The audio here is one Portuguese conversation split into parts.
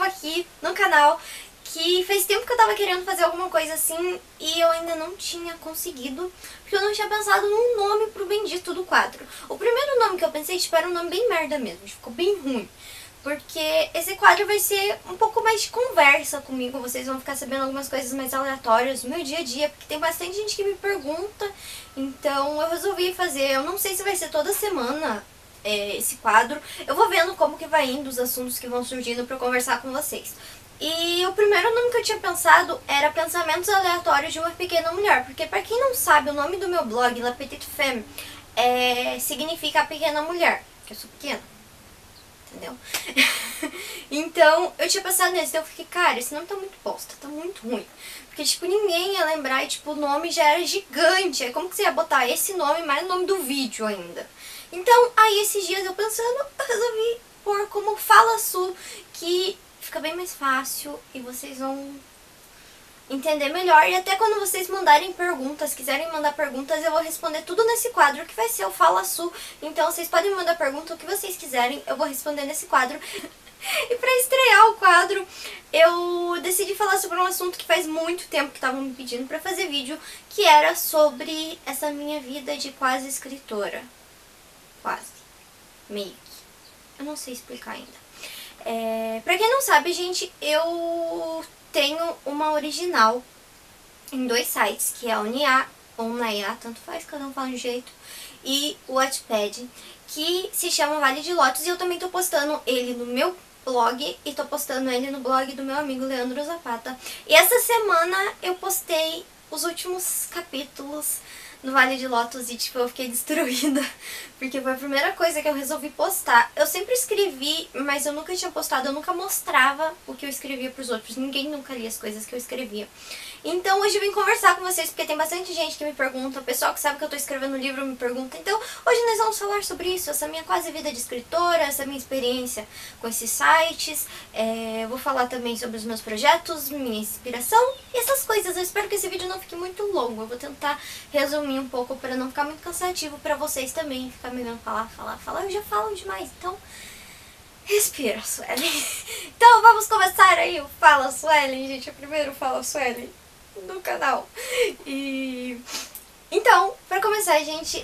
Aqui no canal, que faz tempo que eu tava querendo fazer alguma coisa assim e eu ainda não tinha conseguido, porque eu não tinha pensado num nome pro bendito do quadro. O primeiro nome que eu pensei, tipo, era um nome bem merda mesmo, ficou bem ruim. Porque esse quadro vai ser um pouco mais de conversa comigo, vocês vão ficar sabendo algumas coisas mais aleatórias do meu dia a dia, porque tem bastante gente que me pergunta, então eu resolvi fazer. Eu não sei se vai ser toda semana esse quadro, eu vou vendo como que vai indo os assuntos que vão surgindo pra eu conversar com vocês. E o primeiro nome que eu tinha pensado era Pensamentos Aleatórios de uma Pequena Mulher, porque pra quem não sabe, o nome do meu blog, La Petite Femme, significa a pequena mulher, que eu sou pequena, entendeu? Então, eu tinha pensado nesse, eu fiquei, cara, esse nome tá muito bosta, tá muito ruim. Porque, tipo, ninguém ia lembrar e, tipo, o nome já era gigante. Aí como que você ia botar esse nome mais o nome do vídeo ainda? Então, aí esses dias eu pensando, eu resolvi pôr como Fala Su, que fica bem mais fácil e vocês vão entender melhor. E até quando vocês mandarem perguntas, quiserem mandar perguntas, eu vou responder tudo nesse quadro, que vai ser o Fala Su. Então, vocês podem mandar pergunta, o que vocês quiserem, eu vou responder nesse quadro. E pra estrear o quadro, eu decidi falar sobre um assunto que faz muito tempo que estavam me pedindo pra fazer vídeo, que era sobre essa minha vida de quase escritora. Quase. Meio que. Eu não sei explicar ainda. Pra quem não sabe, gente, eu tenho uma original em 2 sites, que é a Unia ou Naiá, tanto faz, cada um fala de um jeito, e o Wattpad, que se chama Vale de Lotus, e eu também tô postando ele no meu blog e tô postando ele no blog do meu amigo Leandro Zapata. E essa semana eu postei os últimos capítulos no Vale de Lotus e, tipo, eu fiquei destruída, porque foi a primeira coisa que eu resolvi postar. Eu sempre escrevi, mas eu nunca tinha postado, eu nunca mostrava o que eu escrevia pros outros, ninguém nunca lia as coisas que eu escrevia. Então hoje eu vim conversar com vocês, porque tem bastante gente que me pergunta, o pessoal que sabe que eu tô escrevendo livro me pergunta. Então hoje nós vamos falar sobre isso, essa minha quase vida de escritora, essa minha experiência com esses sites. Vou falar também sobre os meus projetos, minha inspiração e essas coisas. Eu espero que esse vídeo não fique muito longo, eu vou tentar resumir um pouco para não ficar muito cansativo para vocês também, ficar me vendo falar, eu já falo demais, então respira, Suelen. Então vamos começar aí o Fala Suelen, gente, o primeiro Fala Suelen do canal. E então, pra começar, gente,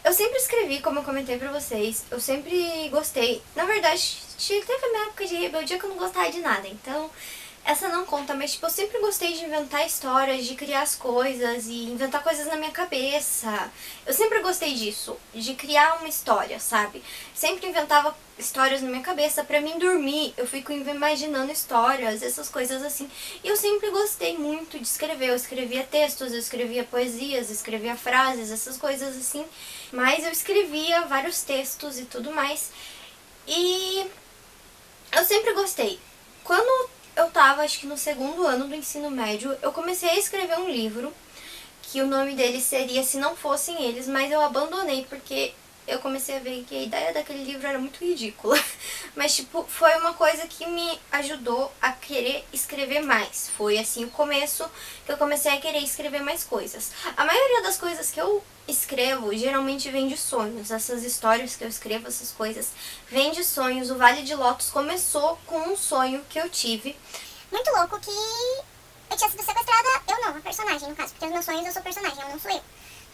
eu sempre escrevi, como eu comentei pra vocês, eu sempre gostei. Na verdade, teve a minha época de rebeldia que eu não gostava de nada, então essa não conta, mas tipo, eu sempre gostei de inventar histórias, de criar as coisas e inventar coisas na minha cabeça. Eu sempre gostei disso, de criar uma história, sabe? Sempre inventava histórias na minha cabeça. Pra mim dormir, eu fico imaginando histórias, essas coisas assim. E eu sempre gostei muito de escrever. Eu escrevia textos, eu escrevia poesias, eu escrevia frases, essas coisas assim. Mas eu escrevia vários textos e tudo mais. E eu sempre gostei. Quando eu tava, acho que no 2º ano do ensino médio, eu comecei a escrever um livro, que o nome dele seria Se Não Fossem Eles, mas eu abandonei porque eu comecei a ver que a ideia daquele livro era muito ridícula. Mas, tipo, foi uma coisa que me ajudou a querer escrever mais. Foi, assim, o começo que eu comecei a querer escrever mais coisas. A maioria das coisas que eu escrevo geralmente vem de sonhos. Essas histórias que eu escrevo, essas coisas, vêm de sonhos. O Vale de Lotus começou com um sonho que eu tive. Muito louco que eu tinha sido sequestrada, eu não, a personagem no caso, porque os meus sonhos eu sou personagem, eu não sou eu.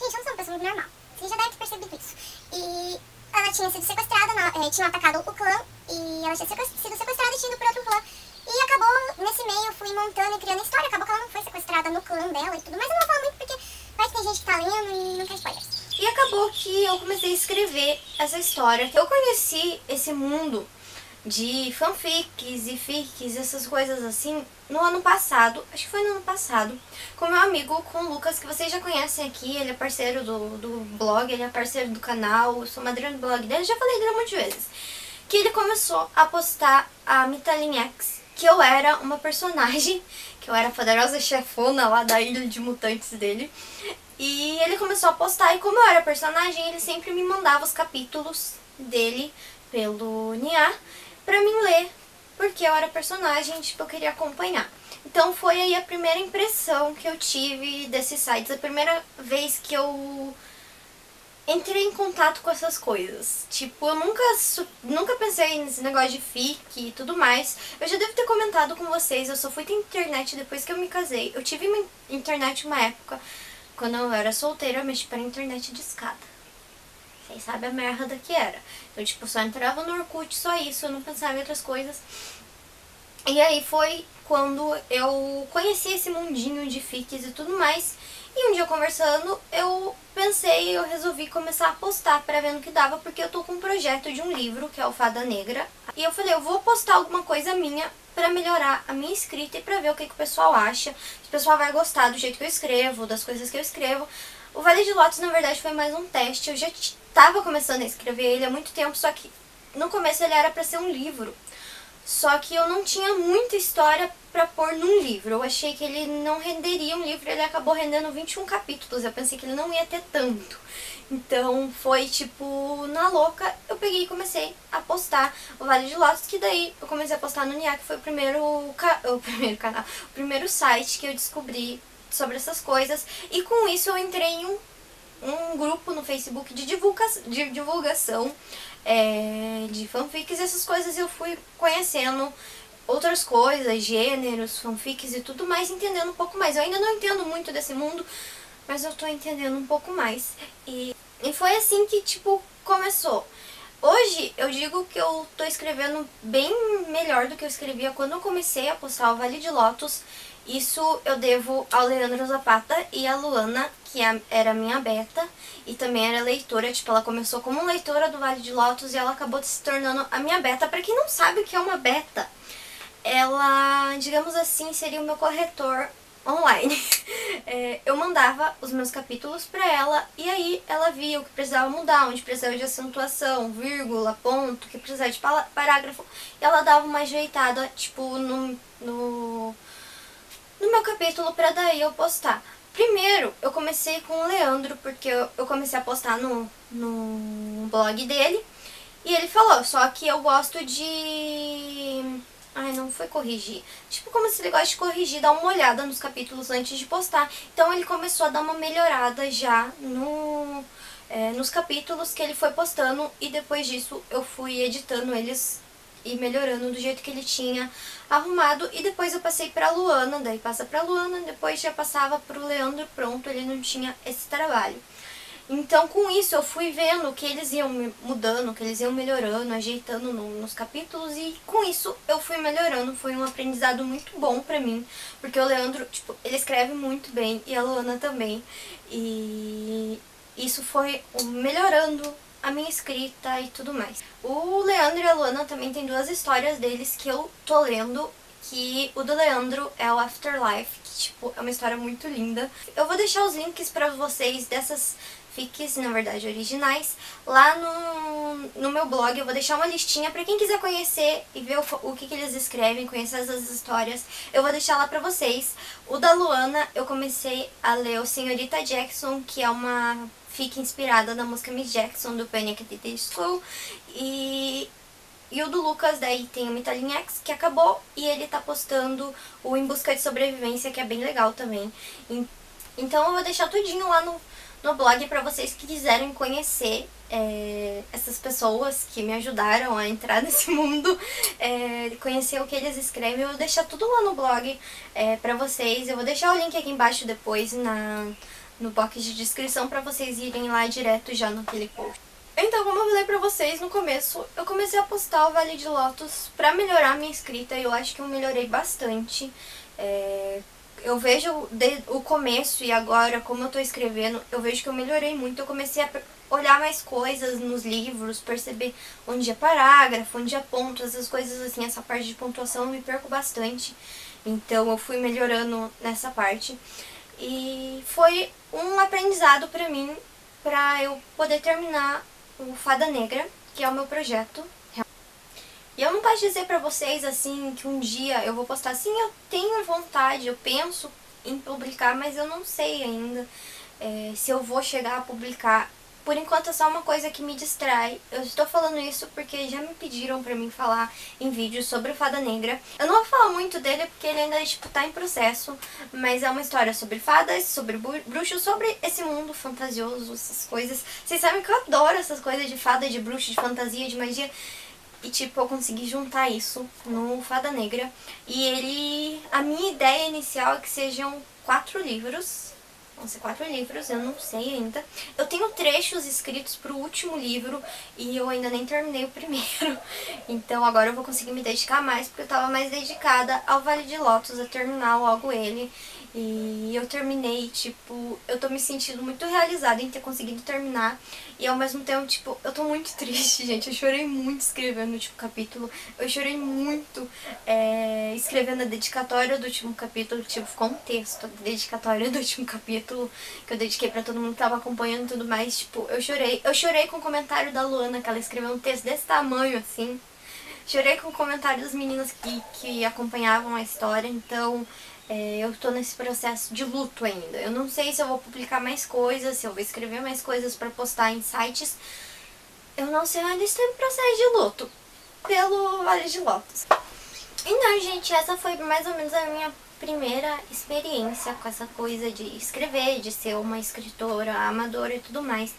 Gente, eu não sou uma pessoa muito normal, vocês já devem ter percebido isso. E ela tinha sido sequestrada, tinha atacado o clã, e ela tinha sido sequestrada e tinha ido por outro clã. E acabou, nesse meio, eu fui montando e criando a história, acabou que ela não foi sequestrada no clã dela e tudo, mas eu não vou falar muito porque vai que tem gente que tá lendo e não quer spoilers. E acabou que eu comecei a escrever essa história. Eu conheci esse mundo de fanfics e fics, essas coisas assim, no ano passado, acho que foi no ano passado, com meu amigo, com o Lucas, que vocês já conhecem aqui, ele é parceiro do blog, ele é parceiro do canal, eu sou madrinha do blog dele, já falei dele um monte de vezes. Que ele começou a postar a Mitalin X, que eu era uma personagem, que eu era a poderosa chefona lá da ilha de mutantes dele. E ele começou a postar, e como eu era personagem, ele sempre me mandava os capítulos dele pelo Nia pra mim ler, porque eu era personagem, tipo, eu queria acompanhar. Então foi aí a primeira impressão que eu tive desses sites, a primeira vez que eu entrei em contato com essas coisas. Tipo, eu nunca pensei nesse negócio de fic e tudo mais. Eu já devo ter comentado com vocês, eu só fui ter internet depois que eu me casei. Eu tive uma internet uma época, quando eu era solteira, eu mexi para internet de escada. Vocês sabem a merda que era. Eu, tipo, só entrava no Orkut, só isso, eu não pensava em outras coisas. E aí foi quando eu conheci esse mundinho de fics e tudo mais. E um dia conversando, eu pensei, eu resolvi começar a postar pra ver no que dava, porque eu tô com um projeto de um livro, que é o Fada Negra. E eu falei, eu vou postar alguma coisa minha pra melhorar a minha escrita e pra ver o que o pessoal acha. Se o pessoal vai gostar do jeito que eu escrevo, das coisas que eu escrevo. O Vale de Lotus, na verdade, foi mais um teste. Eu já tava começando a escrever ele há muito tempo, só que no começo ele era pra ser um livro. Só que eu não tinha muita história pra pôr num livro. Eu achei que ele não renderia um livro, ele acabou rendendo 21 capítulos. Eu pensei que ele não ia ter tanto. Então foi tipo, na louca, eu peguei e comecei a postar o Vale de Lotus, que daí eu comecei a postar no Nia, que foi o primeiro canal, o primeiro site que eu descobri sobre essas coisas. E com isso eu entrei em um grupo no Facebook de divulgação de fanfics e essas coisas. Eu fui conhecendo outras coisas, gêneros, fanfics e tudo mais, entendendo um pouco mais. Eu ainda não entendo muito desse mundo, mas eu tô entendendo um pouco mais. E foi assim que, tipo, começou. Hoje eu digo que eu tô escrevendo bem melhor do que eu escrevia quando eu comecei a postar o Vale de Lotus. Isso eu devo ao Leandro Zapata e a Luana, que era minha beta e também era leitora. Tipo, ela começou como leitora do Vale de Lotus e ela acabou se tornando a minha beta. Pra quem não sabe o que é uma beta, ela, digamos assim, seria o meu corretor online. Eu mandava os meus capítulos pra ela e aí ela via o que precisava mudar, onde precisava de acentuação, vírgula, ponto, o que precisava de parágrafo, e ela dava uma ajeitada, tipo, no meu capítulo pra daí eu postar. Primeiro, eu comecei com o Leandro, porque eu comecei a postar no blog dele, e ele falou, só que eu gosto de... Ai, não foi corrigir. Tipo, como se ele gosta de corrigir, dar uma olhada nos capítulos antes de postar. Então ele começou a dar uma melhorada já nos capítulos que ele foi postando. E depois disso eu fui editando eles e melhorando do jeito que ele tinha arrumado. E depois eu passei pra Luana, daí passa pra Luana, depois já passava pro Leandro, pronto, ele não tinha esse trabalho. Então, com isso, eu fui vendo que eles iam mudando, que eles iam melhorando, ajeitando nos capítulos. E com isso, eu fui melhorando. Foi um aprendizado muito bom pra mim. Porque o Leandro, tipo, ele escreve muito bem. E a Luana também. E isso foi melhorando a minha escrita e tudo mais. O Leandro e a Luana também tem duas histórias deles que eu tô lendo. Que o do Leandro é o Afterlife, que, tipo, é uma história muito linda. Eu vou deixar os links pra vocês dessas fics, na verdade, originais, lá no meu blog. Eu vou deixar uma listinha pra quem quiser conhecer e ver o que eles escrevem, conhecer essas histórias. Eu vou deixar lá pra vocês. O da Luana, eu comecei a ler o Senhorita Jackson, que é uma fic inspirada na música Miss Jackson, do Panic! At the Disco. E o do Lucas, daí tem o Mitalin X, que acabou, e ele tá postando o Em Busca de Sobrevivência, que é bem legal também. Então eu vou deixar tudinho lá no blog pra vocês que quiserem conhecer essas pessoas que me ajudaram a entrar nesse mundo, conhecer o que eles escrevem. Eu vou deixar tudo lá no blog pra vocês. Eu vou deixar o link aqui embaixo depois no box de descrição pra vocês irem lá direto já naquele post. Então, como eu falei pra vocês no começo, eu comecei a postar o Vale de Lotus pra melhorar a minha escrita e eu acho que eu melhorei bastante. Eu vejo o começo e agora, como eu tô escrevendo, eu vejo que eu melhorei muito. Eu comecei a olhar mais coisas nos livros, perceber onde é parágrafo, onde é ponto, essas coisas assim. Essa parte de pontuação eu me perco bastante, então eu fui melhorando nessa parte. E foi um aprendizado pra mim, pra eu poder terminar o Fada Negra, que é o meu projeto. E eu não posso dizer pra vocês assim que um dia eu vou postar. Sim, eu tenho vontade, eu penso em publicar, mas eu não sei ainda se eu vou chegar a publicar por enquanto é só uma coisa que me distrai. Eu estou falando isso porque já me pediram pra mim falar em vídeos sobre o Fada Negra. Eu não vou falar muito dele porque ele ainda, tipo, tá em processo, mas é uma história sobre fadas, sobre bruxos, sobre esse mundo fantasioso, essas coisas. Vocês sabem que eu adoro essas coisas de fada, de bruxo, de fantasia, de magia. E, tipo, eu consegui juntar isso no Fada Negra. E a minha ideia inicial é que sejam 4 livros. Vão ser 4 livros, eu não sei ainda. Eu tenho trechos escritos pro último livro e eu ainda nem terminei o primeiro. Então agora eu vou conseguir me dedicar mais, porque eu tava mais dedicada ao Vale de Lotus, a terminar logo ele. E eu terminei, tipo, eu tô me sentindo muito realizada em ter conseguido terminar. E ao mesmo tempo, tipo, eu tô muito triste, gente. Eu chorei muito escrevendo o último capítulo. Eu chorei muito escrevendo a dedicatória do último capítulo. Tipo, ficou um texto, a dedicatória do último capítulo, que eu dediquei pra todo mundo que tava acompanhando e tudo mais. Tipo, eu chorei. Eu chorei com o comentário da Luana, que ela escreveu um texto desse tamanho, assim. Chorei com o comentário das meninas que acompanhavam a história, então eu tô nesse processo de luto ainda. Eu não sei se eu vou publicar mais coisas, se eu vou escrever mais coisas pra postar em sites. Eu não sei, eu ainda estou em processo de luto pelo Vale de Lotus. Então, gente, essa foi mais ou menos a minha primeira experiência com essa coisa de escrever, de ser uma escritora amadora e tudo mais.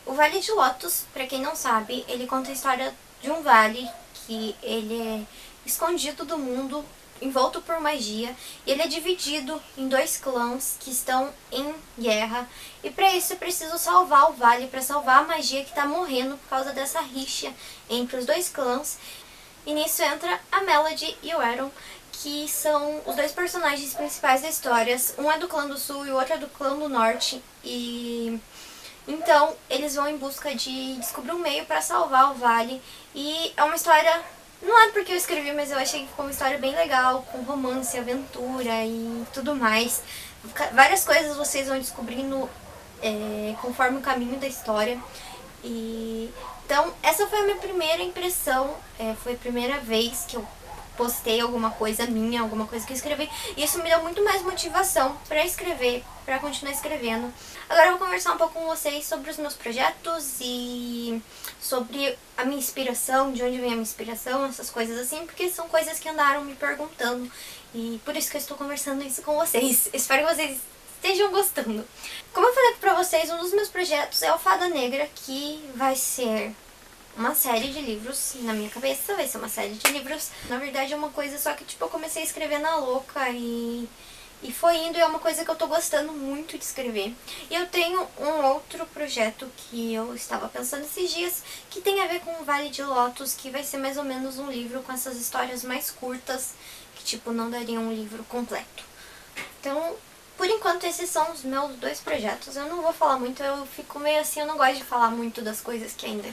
O Vale de Lotus, pra quem não sabe, ele conta a história de um vale que ele é escondido do mundo, envolto por magia, e ele é dividido em 2 clãs que estão em guerra, e para isso é preciso salvar o vale, para salvar a magia que está morrendo por causa dessa rixa entre os 2 clãs. E nisso entra a Melody e o Aaron, que são os 2 personagens principais da história. Um é do clã do sul e o outro é do clã do norte, e então eles vão em busca de descobrir um meio para salvar o vale. E é uma história, não é porque eu escrevi, mas eu achei que ficou uma história bem legal, com romance, aventura e tudo mais. Várias coisas vocês vão descobrindo conforme o caminho da história. Então essa foi a minha primeira impressão, foi a primeira vez que eu postei alguma coisa minha, alguma coisa que eu escrevi, e isso me deu muito mais motivação pra escrever, pra continuar escrevendo. Agora eu vou conversar um pouco com vocês sobre os meus projetos e sobre a minha inspiração, de onde vem a minha inspiração, essas coisas assim, porque são coisas que andaram me perguntando, e por isso que eu estou conversando isso com vocês. Espero que vocês estejam gostando. Como eu falei pra vocês, um dos meus projetos é o Fada Negra, que vai ser uma série de livros. Na minha cabeça vai ser uma série de livros. Na verdade é uma coisa só que, tipo, eu comecei a escrever na louca e foi indo, e é uma coisa que eu tô gostando muito de escrever. E eu tenho um outro projeto que eu estava pensando esses dias, que tem a ver com o Vale de Lotus, que vai ser mais ou menos um livro com essas histórias mais curtas, que, tipo, não dariam um livro completo. Então, por enquanto, esses são os meus 2 projetos. Eu não vou falar muito, eu fico meio assim, eu não gosto de falar muito das coisas que ainda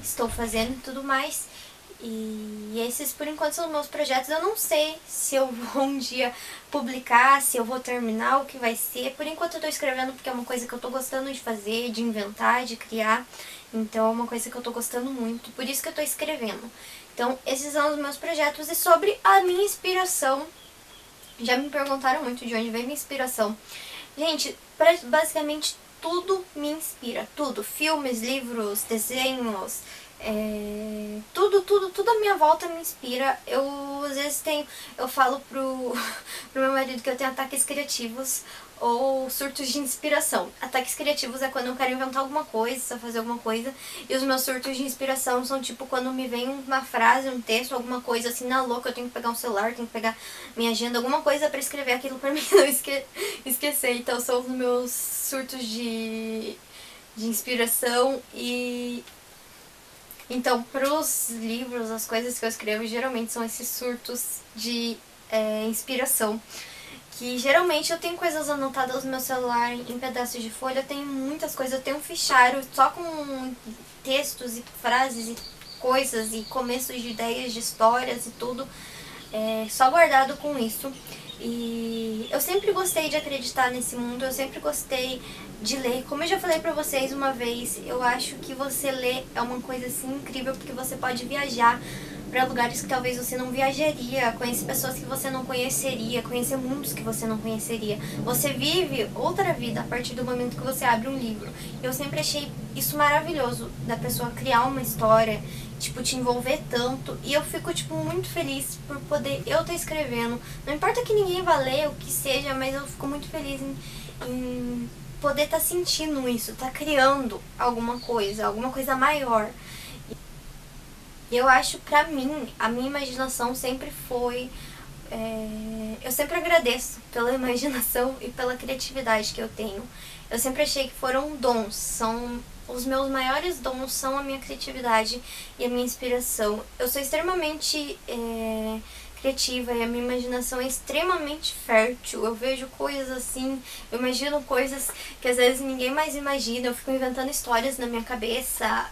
estou fazendo e tudo mais. E esses, por enquanto, são os meus projetos. Eu não sei se eu vou um dia publicar, se eu vou terminar, o que vai ser. Por enquanto eu tô escrevendo porque é uma coisa que eu tô gostando de fazer, de inventar, de criar. Então é uma coisa que eu tô gostando muito, por isso que eu tô escrevendo. Então esses são os meus projetos. E sobre a minha inspiração, já me perguntaram muito de onde vem minha inspiração. Gente, basicamente tudo me inspira, tudo. Filmes, livros, desenhos, tudo à minha volta me inspira. Eu, às vezes, eu falo pro meu marido que eu tenho ataques criativos ou surtos de inspiração. Ataques criativos é quando eu quero inventar alguma coisa, fazer alguma coisa, e os meus surtos de inspiração são tipo quando me vem uma frase, um texto, alguma coisa assim na louca, eu tenho que pegar um celular, tenho que pegar minha agenda, alguma coisa pra escrever aquilo pra mim não esquecer. Então são os meus surtos de inspiração. E então pros livros, as coisas que eu escrevo geralmente são esses surtos de inspiração. Que geralmente eu tenho coisas anotadas no meu celular em pedaços de folha, eu tenho muitas coisas, eu tenho um fichário só com textos e frases e coisas e começos de ideias, de histórias e tudo, só guardado com isso. E eu sempre gostei de acreditar nesse mundo, eu sempre gostei de ler. Como eu já falei pra vocês uma vez, eu acho que você ler é uma coisa assim incrível, porque você pode viajar para lugares que talvez você não viajaria, conhecer pessoas que você não conheceria, conhecer mundos que você não conheceria. Você vive outra vida a partir do momento que você abre um livro. Eu sempre achei isso maravilhoso, da pessoa criar uma história, tipo, te envolver tanto. E eu fico, tipo, muito feliz por poder eu estar escrevendo. Não importa que ninguém vá ler, o que seja, mas eu fico muito feliz em poder estar sentindo isso, estar criando alguma coisa maior. E eu acho, pra mim, a minha imaginação sempre foi... eu sempre agradeço pela imaginação e pela criatividade que eu tenho. Eu sempre achei que foram dons, os meus maiores dons são a minha criatividade e a minha inspiração. Eu sou extremamente criativa e a minha imaginação é extremamente fértil. Eu vejo coisas assim, eu imagino coisas que às vezes ninguém mais imagina. Eu fico inventando histórias na minha cabeça.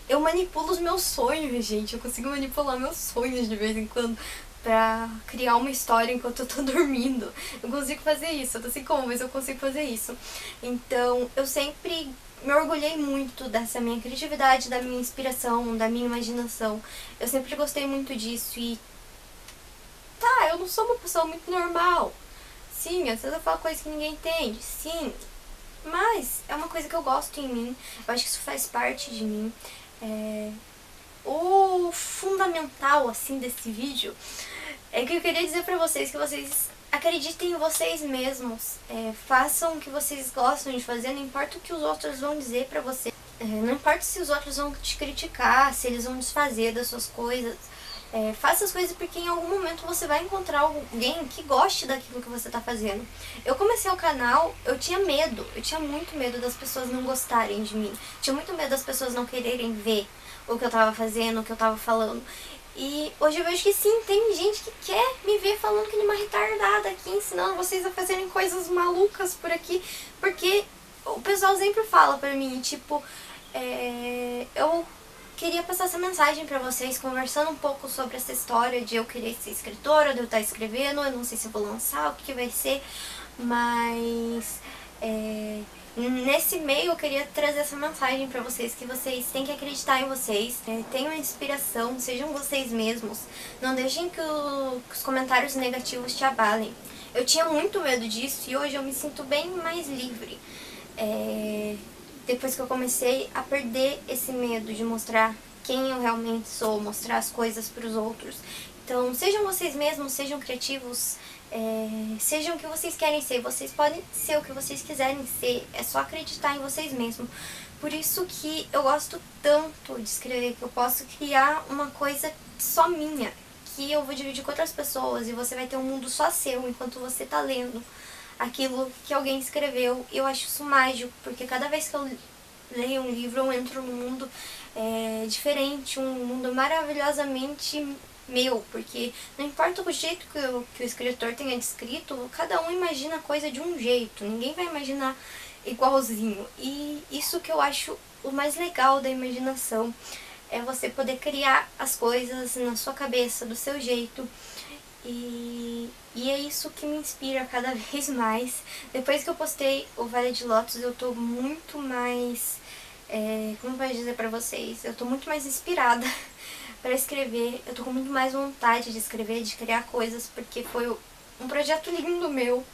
Eu manipulo os meus sonhos, gente. Eu consigo manipular meus sonhos de vez em quando pra criar uma história enquanto eu tô dormindo. Eu consigo fazer isso, eu não sei como, mas eu consigo fazer isso. Então, eu sempre me orgulhei muito dessa minha criatividade, da minha inspiração, da minha imaginação. Eu sempre gostei muito disso e... Tá, eu não sou uma pessoa muito normal. Sim, às vezes eu falo coisas que ninguém entende. Sim, mas é uma coisa que eu gosto em mim. Eu acho que isso faz parte de mim. O fundamental, assim, desse vídeo é que eu queria dizer pra vocês que vocês acreditem em vocês mesmos. Façam o que vocês gostam de fazer, não importa o que os outros vão dizer pra você. Não importa se os outros vão te criticar, se eles vão desfazer das suas coisas. Faça as coisas porque em algum momento você vai encontrar alguém que goste daquilo que você tá fazendo. Eu comecei o canal, eu tinha muito medo das pessoas não gostarem de mim. Tinha muito medo das pessoas não quererem ver o que eu tava fazendo, o que eu tava falando. E hoje eu vejo que sim, tem gente que quer me ver falando que nem uma retardada aqui, ensinando vocês a fazerem coisas malucas por aqui. Porque o pessoal sempre fala pra mim, tipo, eu queria passar essa mensagem pra vocês, conversando um pouco sobre essa história de eu querer ser escritora, de eu estar escrevendo. Eu não sei se eu vou lançar, o que vai ser, mas nesse meio eu queria trazer essa mensagem pra vocês, que vocês têm que acreditar em vocês, tenham inspiração, sejam vocês mesmos, não deixem que os comentários negativos te abalem. Eu tinha muito medo disso e hoje eu me sinto bem mais livre. Depois que eu comecei a perder esse medo de mostrar quem eu realmente sou, mostrar as coisas para os outros. Então, sejam vocês mesmos, sejam criativos, sejam o que vocês querem ser. Vocês podem ser o que vocês quiserem ser, é só acreditar em vocês mesmos. Por isso que eu gosto tanto de escrever, que eu posso criar uma coisa só minha, que eu vou dividir com outras pessoas e você vai ter um mundo só seu enquanto você tá lendo aquilo que alguém escreveu. Eu acho isso mágico, porque cada vez que eu leio um livro eu entro num mundo diferente, um mundo maravilhosamente meu, porque não importa o jeito que o escritor tenha descrito, cada um imagina a coisa de um jeito, ninguém vai imaginar igualzinho. E isso que eu acho o mais legal da imaginação, é você poder criar as coisas na sua cabeça, do seu jeito. E é isso que me inspira cada vez mais. Depois que eu postei o Vale de Lotus, eu tô muito mais... como eu posso dizer pra vocês? Eu tô muito mais inspirada pra escrever. Eu tô com muito mais vontade de escrever, de criar coisas, porque foi um projeto lindo meu.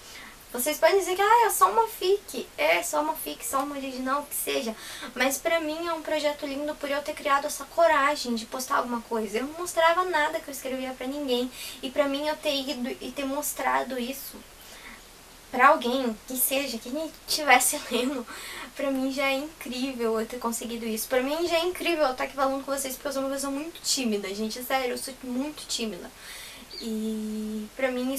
Vocês podem dizer que é só uma fic, só uma fic, só uma original, o que seja. Mas pra mim é um projeto lindo por eu ter criado essa coragem de postar alguma coisa. Eu não mostrava nada que eu escrevia pra ninguém. E pra mim eu ter ido e ter mostrado isso pra alguém, que seja, que estivesse lendo, pra mim já é incrível eu ter conseguido isso. Pra mim já é incrível eu estar aqui falando com vocês, porque eu sou uma pessoa muito tímida, gente. Sério, eu sou muito tímida. E pra mim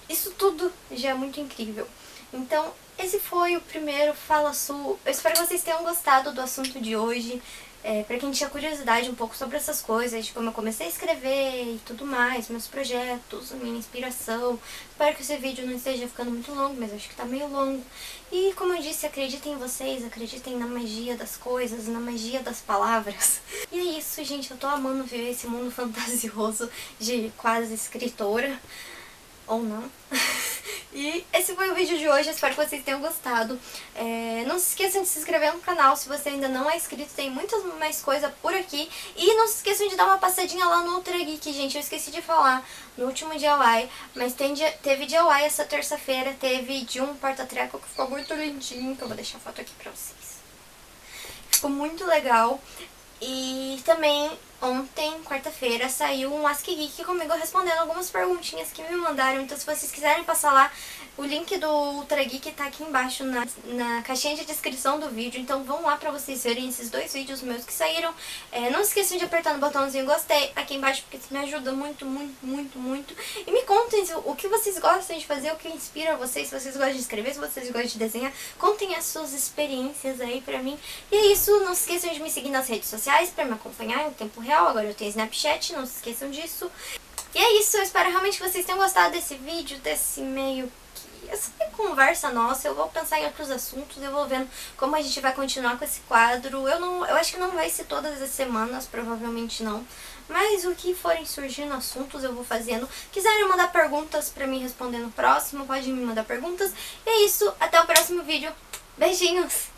isso tudo já é muito incrível. Então, esse foi o primeiro Fala Su. Eu espero que vocês tenham gostado do assunto de hoje. Pra quem tinha curiosidade um pouco sobre essas coisas, de como eu comecei a escrever e tudo mais, meus projetos, minha inspiração. Espero que esse vídeo não esteja ficando muito longo, mas acho que tá meio longo. E como eu disse, acreditem em vocês, acreditem na magia das coisas, na magia das palavras. E é isso, gente, eu tô amando viver esse mundo fantasioso de quase escritora. Ou não. E esse foi o vídeo de hoje, espero que vocês tenham gostado. Não se esqueçam de se inscrever no canal se você ainda não é inscrito, tem muitas mais coisas por aqui. E não se esqueçam de dar uma passadinha lá no Ultra Geek, gente, eu esqueci de falar no último DIY, mas teve DIY essa terça-feira, teve de um porta-treco que ficou muito lindinho, que eu vou deixar a foto aqui pra vocês. Ficou muito legal. E também ontem, quarta-feira, saiu um Ask Geek comigo respondendo algumas perguntinhas que me mandaram. Então se vocês quiserem passar lá, o link do Ultra Geek tá aqui embaixo na caixinha de descrição do vídeo. Então vão lá pra vocês verem esses 2 vídeos meus que saíram. Não esqueçam de apertar no botãozinho gostei aqui embaixo, porque isso me ajuda muito, muito, muito, muito. E me contem o que vocês gostam de fazer, o que inspira vocês, se vocês gostam de escrever, se vocês gostam de desenhar. Contem as suas experiências aí pra mim. E é isso, não se esqueçam de me seguir nas redes sociais pra me acompanhar em tempo real. Agora eu tenho Snapchat, não se esqueçam disso. E é isso, eu espero realmente que vocês tenham gostado desse vídeo, desse meio que... essa conversa nossa. Eu vou pensar em outros assuntos, eu vou vendo como a gente vai continuar com esse quadro. Eu acho que não vai ser todas as semanas, provavelmente não. Mas o que forem surgindo assuntos eu vou fazendo. Quiserem mandar perguntas pra mim responder no próximo, pode me mandar perguntas. E é isso, até o próximo vídeo. Beijinhos!